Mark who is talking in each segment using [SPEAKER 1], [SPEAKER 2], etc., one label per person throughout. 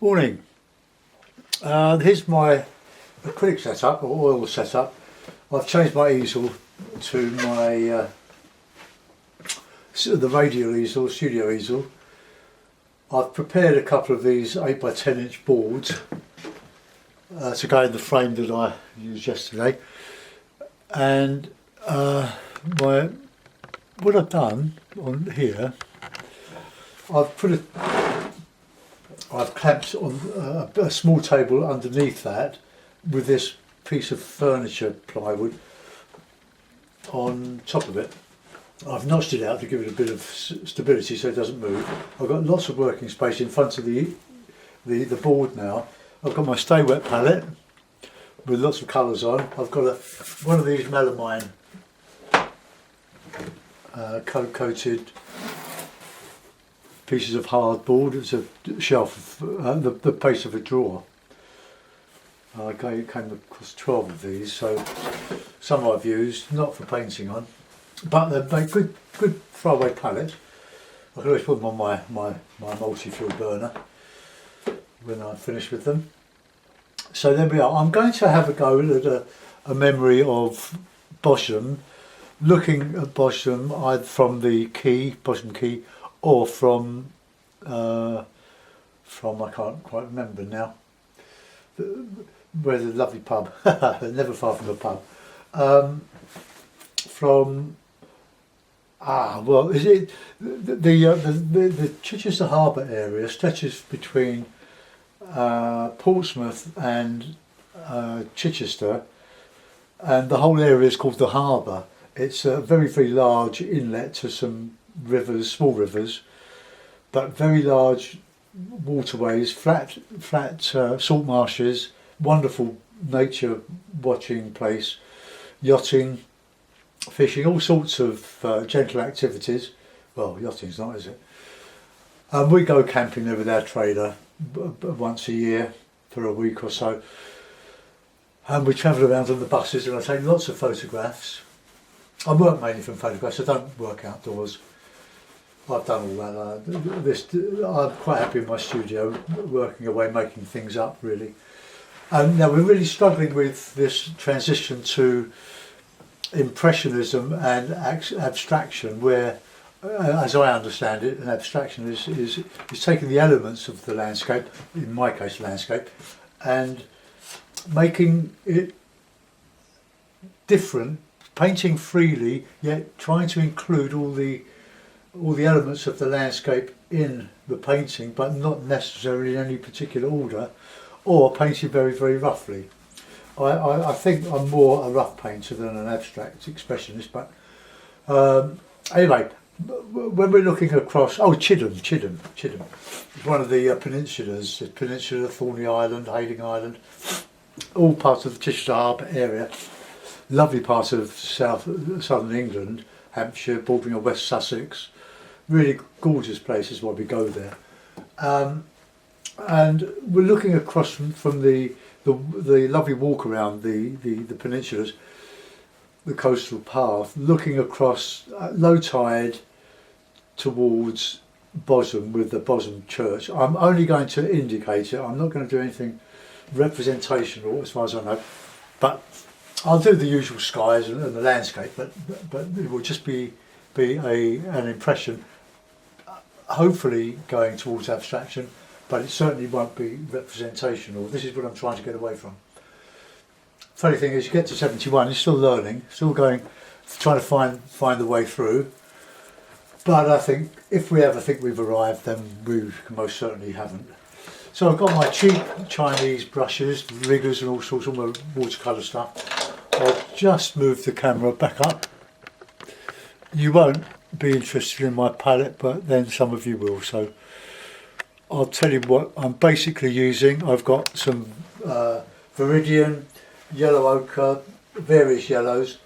[SPEAKER 1] Morning. Here's my acrylic setup, or oil setup. I've changed my easel to my the radial easel, studio easel. I've prepared a couple of these 8x10" boards to go in the frame that I used yesterday. And what I've done on here, I've clamped on a small table underneath that with this piece of furniture plywood on top of it. I've notched it out to give it a bit of stability so it doesn't move. I've got lots of working space in front of the board now. I've got my stay wet palette with lots of colours on. I've got one of these melamine coated pieces of hardboard. It's a shelf, the base of a drawer. I came across 12 of these, so some I've used, not for painting on, but they make good throwaway pallets. I can always put them on my multi-fuel burner when I finish with them. So there we are. I'm going to have a go at a memory of Bosham, looking at Bosham either from the quay, Bosham Quay, or from I can't quite remember now, where's the lovely pub, never far from the pub, is it the Chichester Harbour area stretches between Portsmouth and Chichester, and the whole area is called the Harbour. It's a very large inlet to some rivers, small rivers, but very large waterways, flat salt marshes, wonderful nature watching place, yachting, fishing, all sorts of gentle activities. Well, yachting's not, is it? We go camping there with our trailer once a year for a week or so, and we travel around on the buses, and I take lots of photographs. I work mainly from photographs. I don't work outdoors. I've done all that. I'm quite happy in my studio, working away, making things up really. And now we're really struggling with this transition to impressionism and abstraction, where, as I understand it, an abstraction is taking the elements of the landscape, in my case landscape, and making it different, painting freely, yet trying to include all the elements of the landscape in the painting, but not necessarily in any particular order, or painting very roughly. I think I'm more a rough painter than an abstract expressionist, but anyway, when we're looking across, Chidham, it's one of the peninsulas, the peninsula, Thorney Island, Hayling Island, all parts of the Chichester Harbour area, lovely part of southern England, Hampshire, bordering on West Sussex. Really gorgeous places why we go there, and we're looking across from the lovely walk around the peninsulas, the coastal path, looking across at low tide towards Bosham with the Bosham Church. I'm only going to indicate it. I'm not going to do anything representational as far as I know, but I'll do the usual skies and the landscape. But it will just be an impression, hopefully going towards abstraction, but it certainly won't be representational. This is what I'm trying to get away from. Funny thing is, you get to 71, you're still learning, still going, trying to find the way through. But I think if we ever think we've arrived, then we most certainly haven't. So I've got my cheap Chinese brushes, riggers and all sorts of my watercolour stuff. I'll just move the camera back up. You won't be interested in my palette, but then some of you will, so I'll tell you what I'm basically using. I've got some Viridian, yellow ochre, various yellows,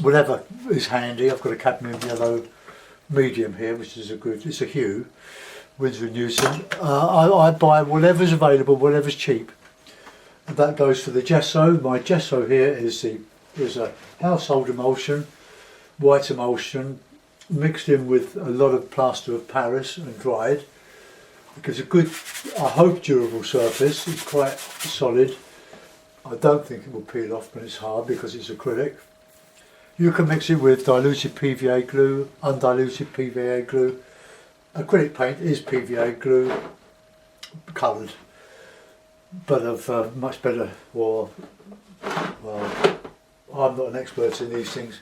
[SPEAKER 1] whatever is handy. I've got a cadmium yellow medium here, which is it's a hue, Winsor & Newton. I buy whatever's available, whatever's cheap. And that goes for the gesso. My gesso here is a household emulsion, white emulsion, mixed in with a lot of plaster of Paris and dried. It gives a good, I hope, durable surface. It's quite solid. I don't think it will peel off when it's hard because it's acrylic. You can mix it with diluted PVA glue, undiluted PVA glue. Acrylic paint is PVA glue, coloured, but of much better, or, well, I'm not an expert in these things.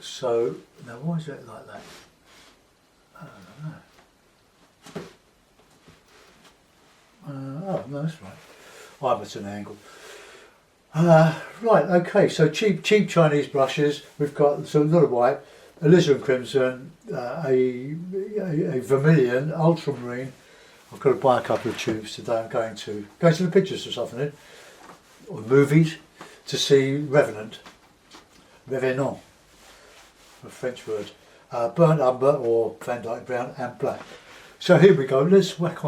[SPEAKER 1] So, now why is it like that? I don't know. Oh, no, that's right. I'm at an angle. Right, okay, so cheap Chinese brushes. We've got a lot of white, alizarin crimson, a vermilion, ultramarine. I've got to buy a couple of tubes today. I'm going to the pictures this afternoon, or movies, to see Revenant, a French word, burnt umber or Van Dyke brown and black. So here we go. Let's whack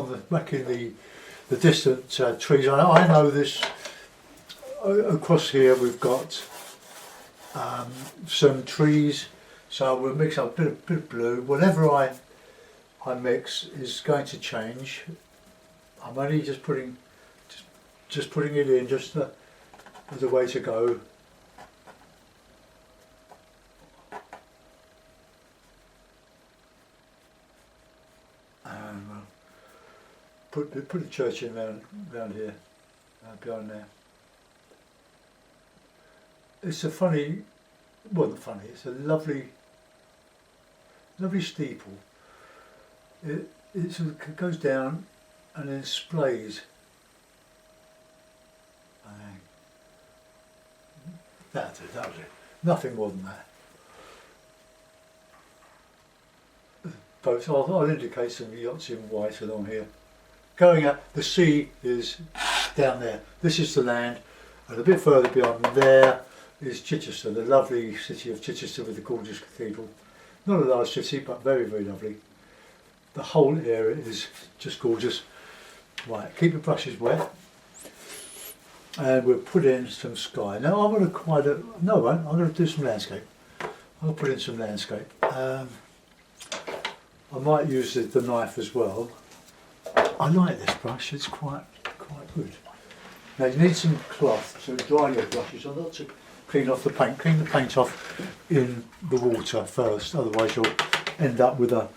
[SPEAKER 1] in the distant trees. I know this. Across here we've got some trees, so we'll mix up a bit of blue. Whatever I mix is going to change. I'm only just putting it in just as a way to go. And put the church in round here, behind there. It's a funny, well not funny, it's a lovely steeple. It sort of goes down and then splays. That'll do. Nothing more than that. But I'll indicate some yachts in white along here. Going up, the sea is down there. This is the land, and a bit further beyond there is Chichester, the lovely city of Chichester with the gorgeous cathedral. Not a large city, but very, very lovely. The whole area is just gorgeous. Right, keep your brushes wet. And we'll put in some sky. Now I'm going to do some landscape. I'll put in some landscape. I might use the knife as well. I like this brush, it's quite good. Now you need some cloth to dry your brushes on, not to clean off the paint. Clean the paint off in the water first, otherwise you'll end up with a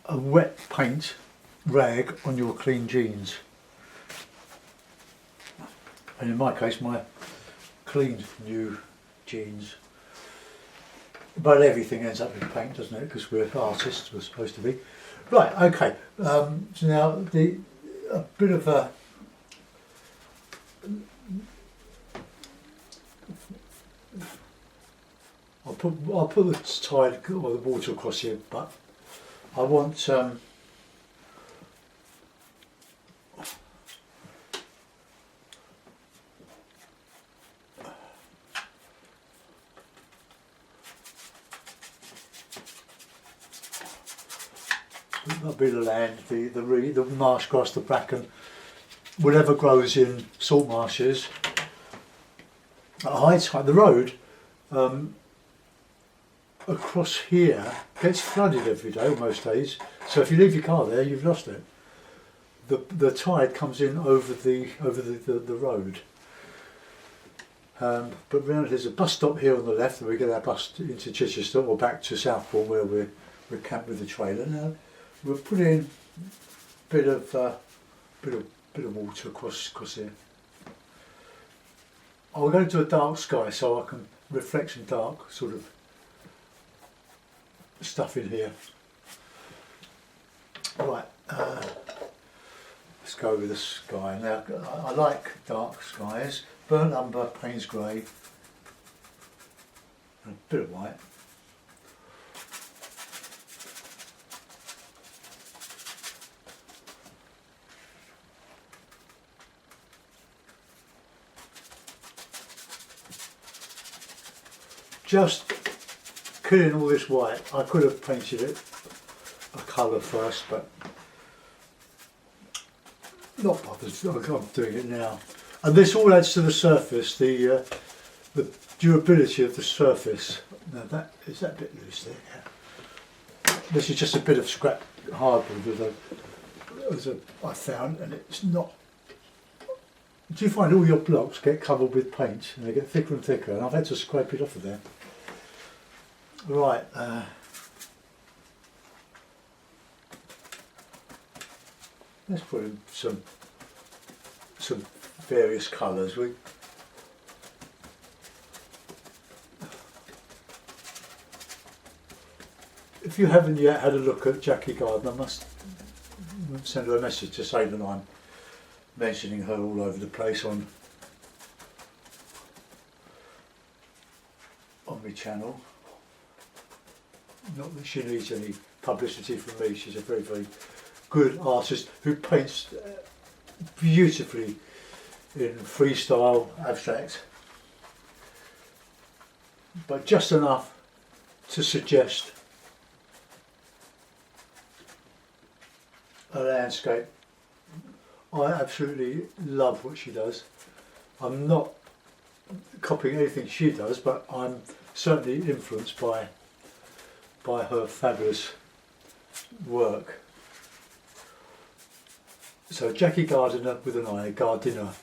[SPEAKER 1] wet paint rag on your clean jeans. And in my case, my clean new jeans. But everything ends up in paint, doesn't it? Because we're artists, we're supposed to be. Right, okay. So now a bit of a I'll put the tide or the water across here, but I want a bit of land, the marsh grass, the bracken, whatever grows in salt marshes. At high tide, the road across here gets flooded every day, or most days. So if you leave your car there, you've lost it. The tide comes in over the road. But round there's a bus stop here on the left, and we get our bus into Chichester or back to Southbourne where we're camped with the trailer. Now we'll put in a bit of water across here. I'll go to a dark sky so I can reflect some dark sort of stuff in here. Right, let's go with the sky. Now I like dark skies, burnt umber, Payne's grey, and a bit of white. Just killing all this white. I could have painted it a colour first, but not bothered. I'm doing it now. And this all adds to the surface, the durability of the surface. Now is that a bit loose there? Yeah. This is just a bit of scrap hardwood I found, and it's not. Do you find all your blocks get covered with paint and they get thicker and thicker, and I've had to scrape it off of there. Right. Let's put in some various colours. If you haven't yet had a look at Jackie Gardner, I must send her a message to say that I'm mentioning her all over the place on my channel. Not that she needs any publicity from me. She's a very, very good artist who paints beautifully in freestyle, abstract, but just enough to suggest a landscape. I absolutely love what she does. I'm not copying anything she does, but I'm certainly influenced by her fabulous work. So Jackie Gardner with an I, Gardiner.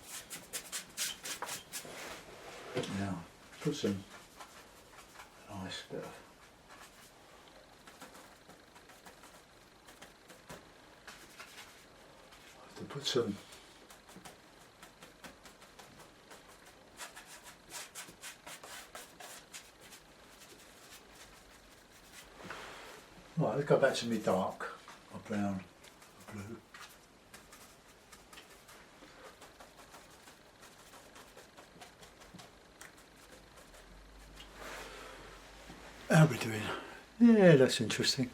[SPEAKER 1] Now put some nice bit of put some right, let's go back to me dark, or brown, or blue. How are we doing? Yeah, that's interesting.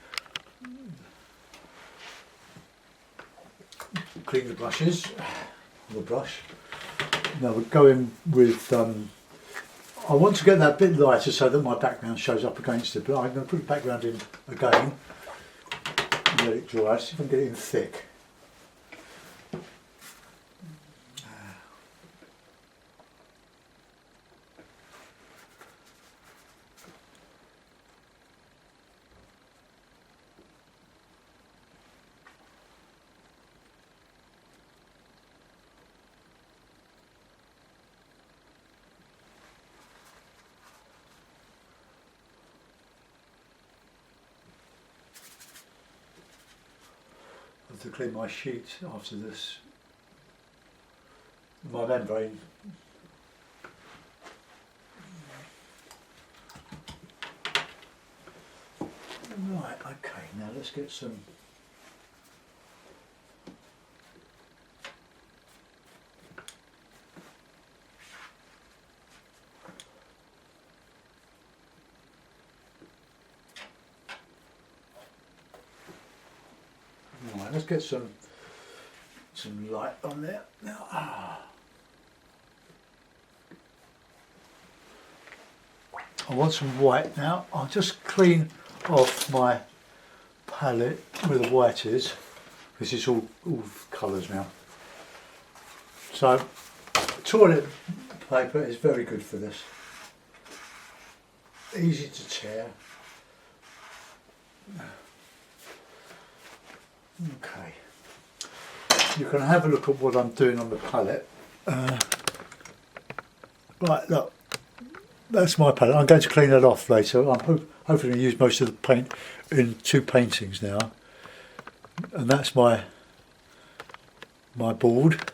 [SPEAKER 1] Clean the brushes, the brush. Now we're going with, I want to get that bit lighter so that my background shows up against it, but I'm going to put the background in again, and let it dry, see if I can get it in thick. To clean my sheet after this, my membrane. Right, okay, now let's get some let's get some light on there now. I want some white now. I'll just clean off my palette where the white is, because it's all colours now. So toilet paper is very good for this. Easy to tear. Okay, you can have a look at what I'm doing on the palette. Right, look, that's my palette. I'm going to clean it off later. I'm hopefully going to use most of the paint in two paintings now, and that's my board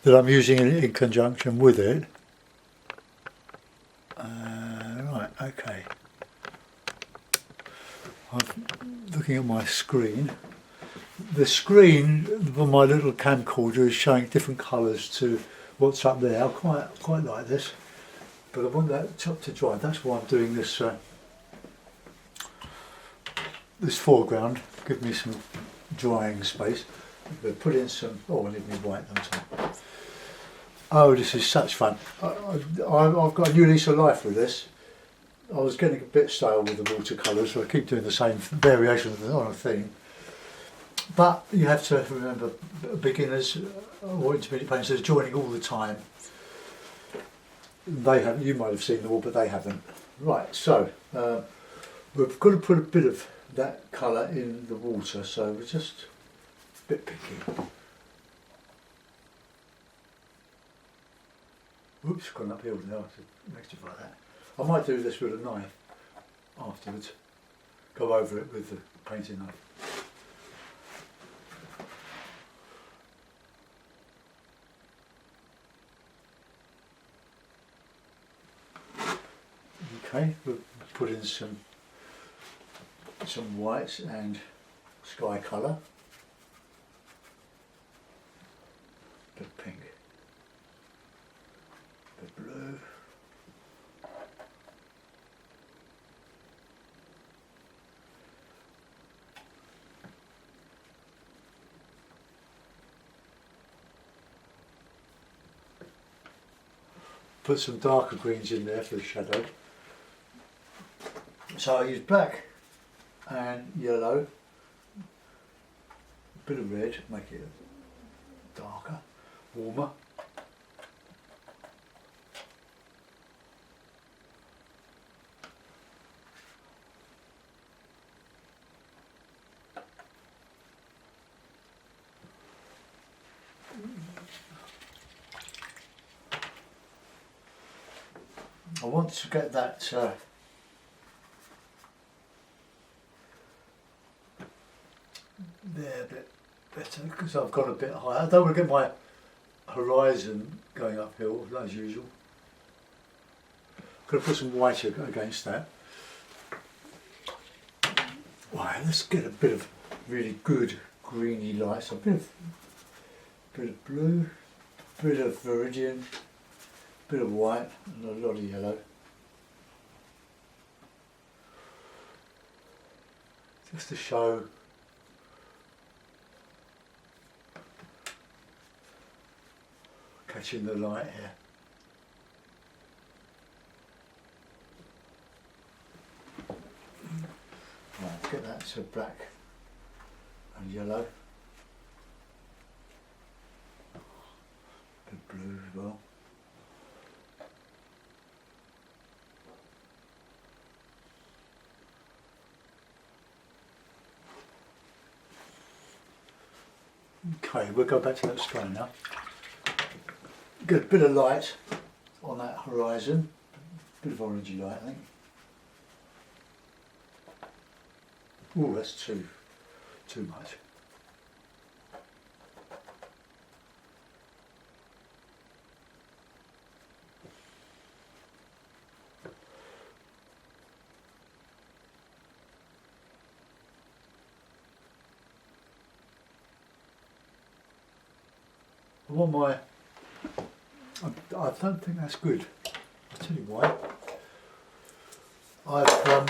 [SPEAKER 1] that I'm using in conjunction with it. Right, okay. I'm looking at my screen. The screen on my little camcorder is showing different colours to what's up there. I quite like this, but I want that top to dry. That's why I'm doing this this foreground. Give me some drying space. We'll put in some. Oh, I need me white on top. Oh, this is such fun. I've got a new lease of life with this. I was getting a bit stale with the watercolours, so I keep doing the same variation on a theme. But you have to remember, beginners or intermediate painters are joining all the time. They haven't. You might have seen them all, but they haven't. Right. So we've got to put a bit of that colour in the water, so we're just a bit picky. Oops, gone uphill now to rectify that. I might do this with a knife afterwards. Go over it with the painting knife. Okay, we'll put in some whites and sky colour. Bit of pink. Bit of blue. Put some darker greens in there for the shadow. So I use black and yellow, a bit of red, make it darker, warmer. I want to get that there a bit better because I've got a bit higher. I don't want to get my horizon going uphill as usual. Got to put some white against that. Right, let's get a bit of really good greeny lights. A bit of blue, a bit of viridian, a bit of white, and a lot of yellow. Just to show catching the light here. Right, get that to black and yellow. Bit of blue as well. Okay, we'll go back to that sky now. Get a bit of light on that horizon, bit of orangey light I think. Oh, that's too much. I want my, I don't think that's good. I'll tell you why. I've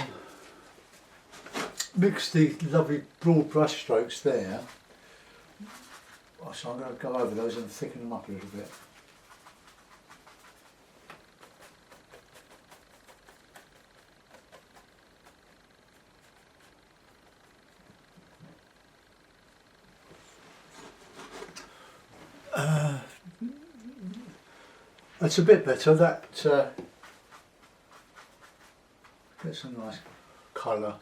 [SPEAKER 1] mixed the lovely broad brush strokes there, so I'm going to go over those and thicken them up a little bit. That's a bit better. That gets a nice colour.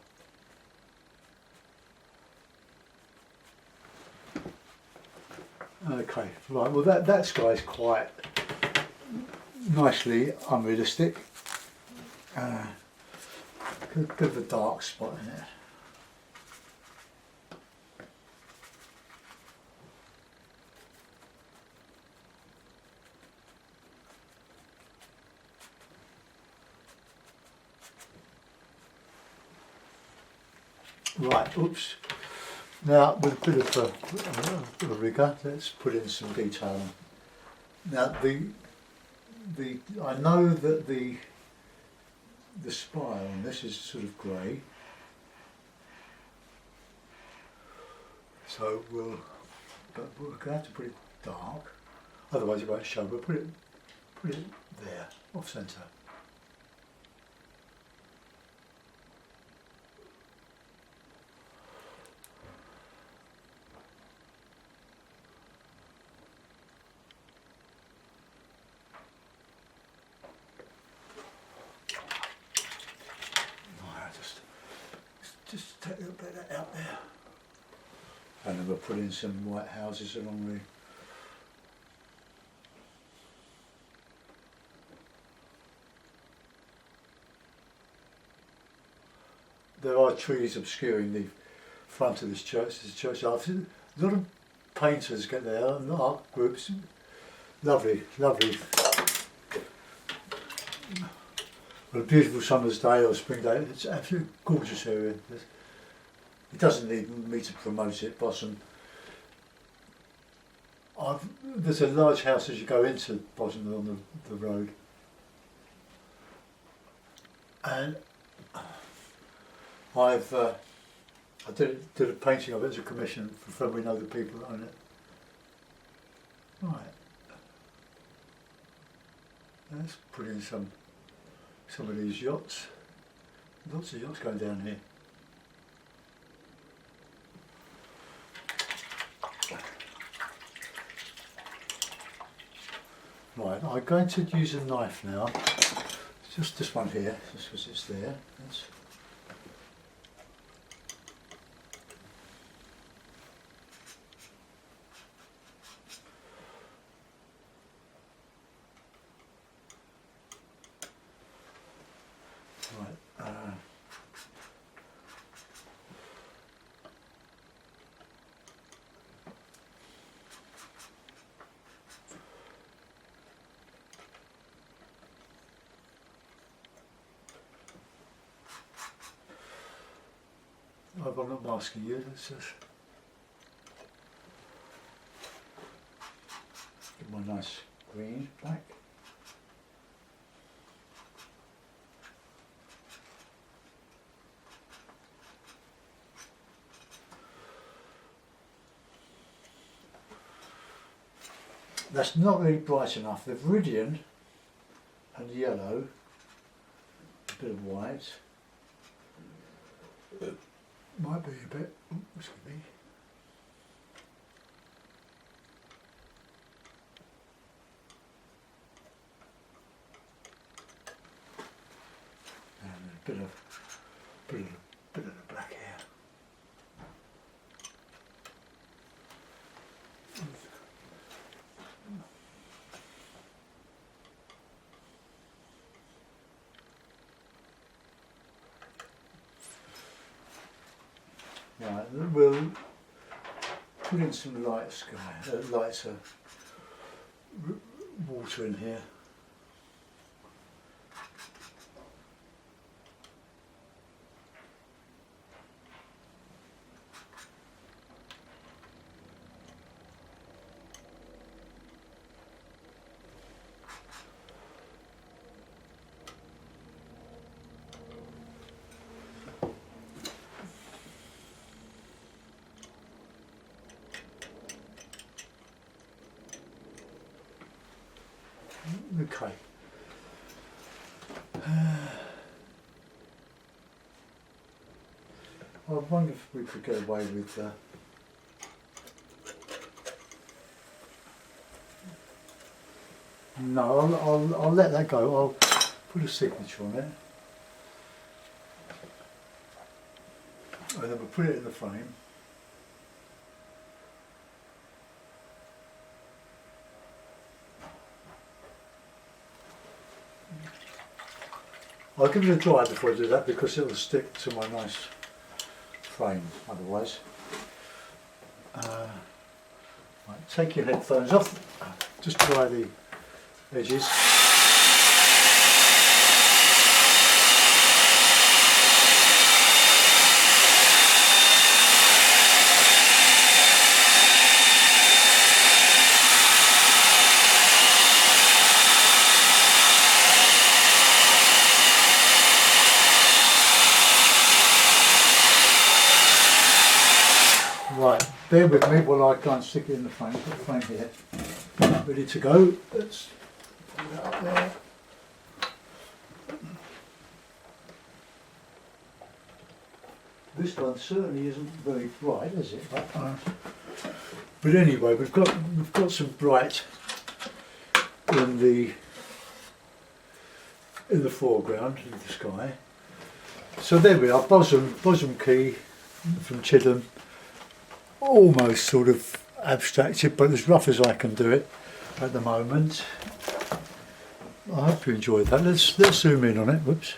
[SPEAKER 1] Okay, right. Well, that sky is quite nicely unrealistic. Bit of a dark spot in it. Right, oops. Now with a bit of a rigour, let's put in some detail. Now I know that the spire on this is sort of grey, so we're going to have to put it dark, otherwise it won't show. But put it there, off centre. Just take of have put in some white houses along the. There are trees obscuring the front of this church. This church, a lot of painters get there, and art groups. Lovely, lovely. Well, a beautiful summer's day or spring day. It's an absolutely gorgeous area. It doesn't need me to promote it, Bosham. There's a large house as you go into Bosham on the road, and I did a painting of it as a commission from we know the people that own it. Right. Let's put in some of these yachts. Lots of yachts going down here. Right, I'm going to use a knife now. It's just this one here, just because it's there. I'm not masking you, let's just get my nice green back. That's not really bright enough. The viridian and yellow, a bit of white. Might be a bit, excuse me. And a bit of the black here. Right, we'll put in some lighter water in here. Okay. I wonder if we could get away with no, I'll let that go. I'll put a signature on it, and then we'll put it in the frame. I'll give it a dry before I do that because it will stick to my nice frame otherwise. Right, take your headphones off, just dry the edges. Right, bear with me while I go and stick it in the frame. Put the frame here, ready to go. Let's put it up there. This one certainly isn't very bright, is it? But anyway, we've got some bright in the foreground, in the sky. So there we are, Bosham Quay from Chidham. almost sort of abstracted, but as rough as I can do it at the moment. I hope you enjoyed that. Let's zoom in on it. Whoops.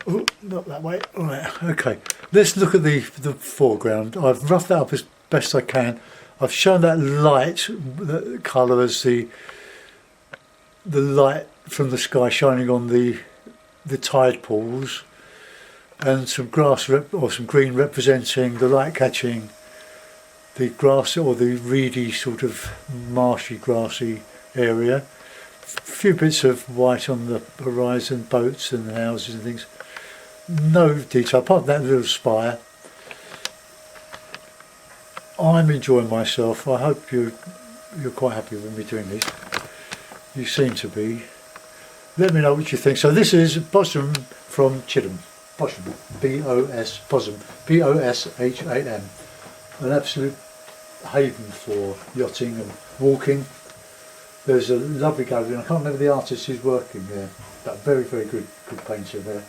[SPEAKER 1] Oh, not that way. All right. Okay. Let's look at the foreground. I've roughed that up as best I can. I've shown that light, that colour as the light from the sky shining on the tide pools, and some grass or some green representing the light catching the grass or the reedy sort of marshy grassy area. A few bits of white on the horizon, boats and houses and things. No detail apart from that little spire. I'm enjoying myself. I hope you're quite happy with me doing this. You seem to be. Let me know what you think. So this is Bosham from Chidham. Bosham, B-O-S, Bosham, B-O-S-H-A-M. An absolute haven for yachting and walking. There's a lovely gallery, and I can't remember the artist who's working there, but very, very good painter there.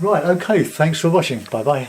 [SPEAKER 1] Right, okay, thanks for watching. Bye bye.